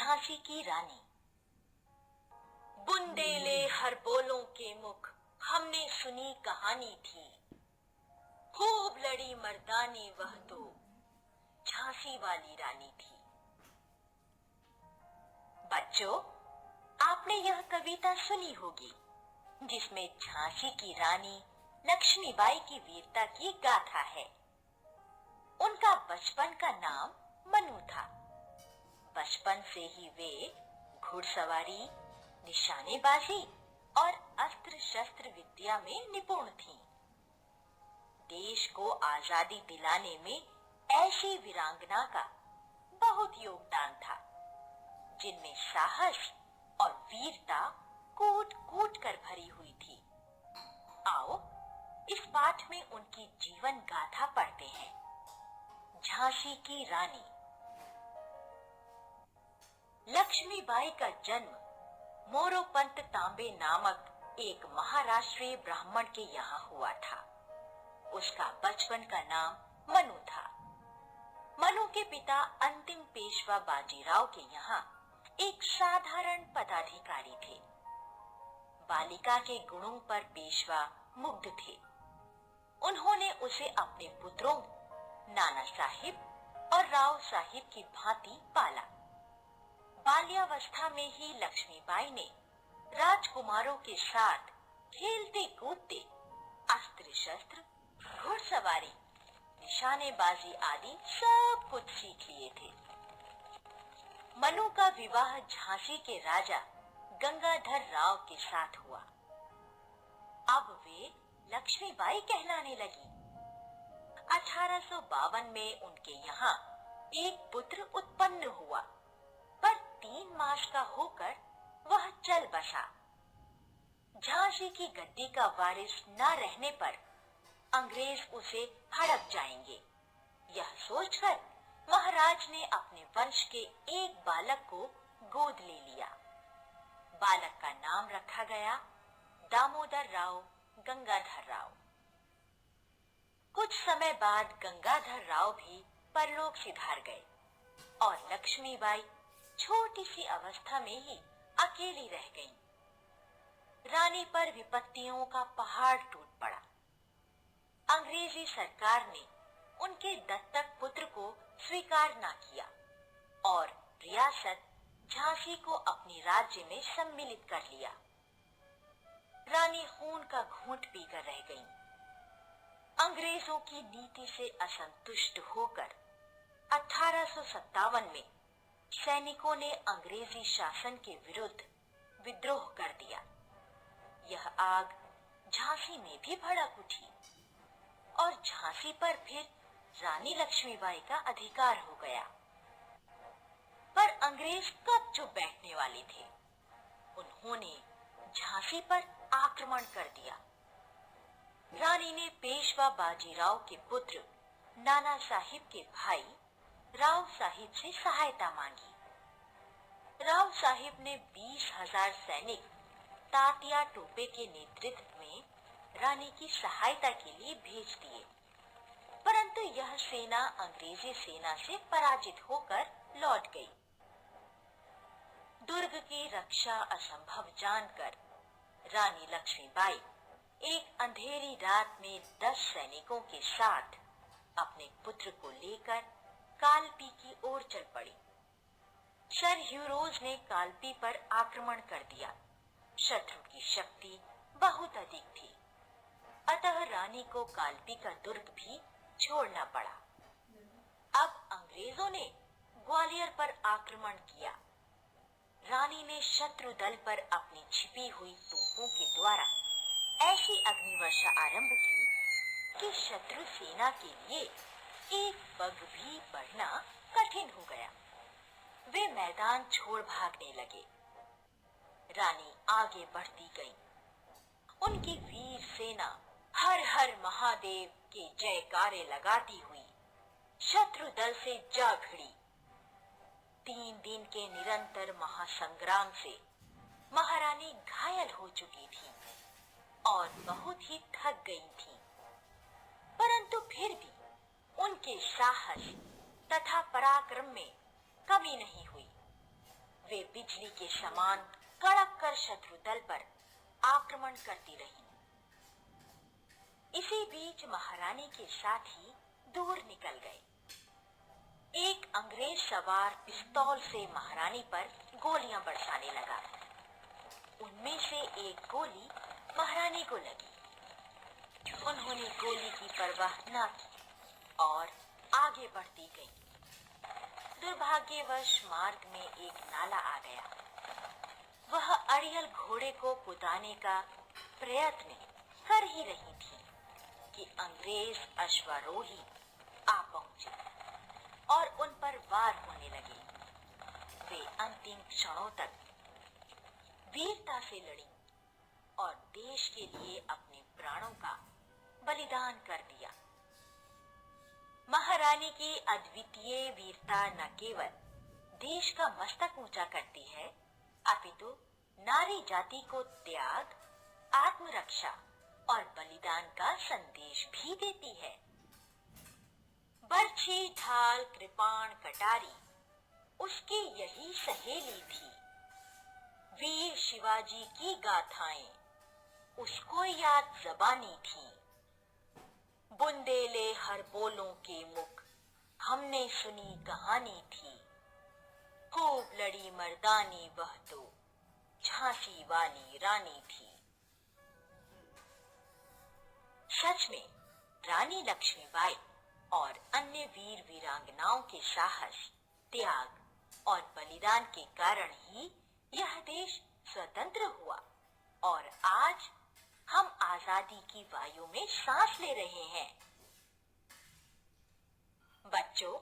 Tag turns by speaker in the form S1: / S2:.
S1: झांसी की रानी। बुंदेले हर बोलों के मुख हमने सुनी कहानी थी, खूब लड़ी मर्दानी वह तो झांसी वाली रानी थी। बच्चों, आपने यह कविता सुनी होगी जिसमें झांसी की रानी लक्ष्मीबाई की वीरता की गाथा है। उनका बचपन का नाम मनु था। बचपन से ही वे घुड़सवारी, निशानेबाजी और अस्त्र शस्त्र विद्या में निपुण थीं। देश को आजादी दिलाने में ऐसी वीरांगना का बहुत योगदान था, जिनमें साहस और वीरता कूट कूट कर भरी हुई थी। आओ इस पाठ में उनकी जीवन गाथा पढ़ते हैं। झांसी की रानी। लक्ष्मीबाई का जन्म मोरोपंत तांबे नामक एक महाराष्ट्रीय ब्राह्मण के यहाँ हुआ था। उसका बचपन का नाम मनु था। मनु के पिता अंतिम पेशवा बाजीराव के यहाँ एक साधारण पदाधिकारी थे। बालिका के गुणों पर पेशवा मुग्ध थे। उन्होंने उसे अपने पुत्रों नाना साहिब और राव साहिब की भांति पाला। बाल्यावस्था में ही लक्ष्मीबाई ने राजकुमारों के साथ खेलते कूदते अस्त्र शस्त्र, घुड़सवारी, निशानेबाजी आदि सब कुछ सीख लिए थे। मनु का विवाह झांसी के राजा गंगाधर राव के साथ हुआ। अब वे लक्ष्मीबाई कहलाने लगी। 1852 में उनके यहाँ एक पुत्र उत्पन्न हुआ, पर 3 मास का होकर वह चल बसा। झांसी की गद्दी का वारिस न रहने पर अंग्रेज उसे हड़प जाएंगे, यह सोचकर महाराज ने अपने वंश के एक बालक को गोद ले लिया। बालक का नाम रखा गया दामोदर राव गंगाधर राव। कुछ समय बाद गंगाधर राव भी परलोक सिधार गए और लक्ष्मीबाई छोटी सी अवस्था में ही अकेली रह गईं। रानी पर विपत्तियों का पहाड़ टूट पड़ा। अंग्रेजी सरकार ने उनके दत्तक पुत्र को स्वीकार न किया और रियासत झांसी को अपने राज्य में सम्मिलित कर लिया। रानी खून का घूंट पीकर रह गईं। अंग्रेजों की नीति से असंतुष्ट होकर 1857 में सैनिकों ने अंग्रेजी शासन के विरुद्ध विद्रोह कर दिया। यह आग झांसी में भी भड़क उठी और झांसी पर फिर रानी लक्ष्मीबाई का अधिकार हो गया। पर अंग्रेज कब चुप बैठने वाले थे। उन्होंने झांसी पर आक्रमण कर दिया। रानी ने पेशवा बाजीराव के पुत्र नाना साहिब के भाई राव साहिब से सहायता मांगी। राव साहिब ने 20,000 सैनिक तात्या टोपे के नेतृत्व में रानी की सहायता के लिए भेज दिए, परंतु यह सेना अंग्रेजी सेना से पराजित होकर लौट गई। दुर्ग की रक्षा असंभव जानकर रानी लक्ष्मीबाई एक अंधेरी रात में 10 सैनिकों के साथ अपने पुत्र को लेकर कालपी की ओर चल पड़ी। सर ह्यूरोज ने कालपी पर आक्रमण कर दिया। शत्रु की शक्ति बहुत अधिक थी, अतः रानी को कालपी का दुर्ग भी छोड़ना पड़ा। अब अंग्रेजों ने ग्वालियर पर आक्रमण किया। रानी ने शत्रु दल पर अपनी छिपी हुई तोपों के द्वारा ऐसी अग्निवर्षा आरंभ की कि शत्रु सेना के लिए एक पग भी बढ़ना कठिन हो गया। वे मैदान छोड़ भागने लगे। रानी आगे बढ़ती गई। उनकी वीर सेना हर हर महादेव के जयकारे लगाती हुई शत्रु दल से जा भिड़ी। 3 दिन के निरंतर महासंग्राम से महारानी घायल हो चुकी थी और बहुत ही थक गई थी, परंतु फिर भी उनके साहस तथा पराक्रम में कमी नहीं हुई। वे बिजली के समान कड़क कर शत्रु दल पर आक्रमण करती रहीं। इसी बीच महारानी के साथी दूर निकल गए। एक अंग्रेज सवार पिस्तौल से महारानी पर गोलियां बरसाने लगा। उनमें से एक गोली महारानी को लगी। उन्होंने गोली की परवाह न की और आगे बढ़ती गई। दुर्भाग्यवश मार्ग में एक नाला आ गया। वह अड़ियल घोड़े को कुदाने का प्रयत्न कर ही रही थी कि अंग्रेज अश्वारोही आ पहुंचे और उन पर वार होने लगे। वे अंतिम क्षणों तक वीरता से लड़ी और देश के लिए अपने प्राणों का बलिदान कर दिया। महारानी की अद्वितीय वीरता न केवल देश का मस्तक ऊंचा करती है, अपितु नारी जाति को त्याग, आत्मरक्षा और बलिदान का संदेश भी देती है। बर्छी, ढाल, कृपाण, कटारी उसकी यही सहेली थी। वीर शिवाजी की गाथाएं उसको याद ज़बानी थी। बुंदेले हर बोलों के मुख हमने सुनी कहानी थी। खूब लड़ी मर्दानी वह तो झांसी वाली रानी थी। सच में रानी लक्ष्मीबाई और अन्य वीर वीरांगनाओं के साहस, त्याग और बलिदान के कारण ही यह देश स्वतंत्र हुआ और आज हम आजादी की वायु में सांस ले रहे हैं। बच्चों,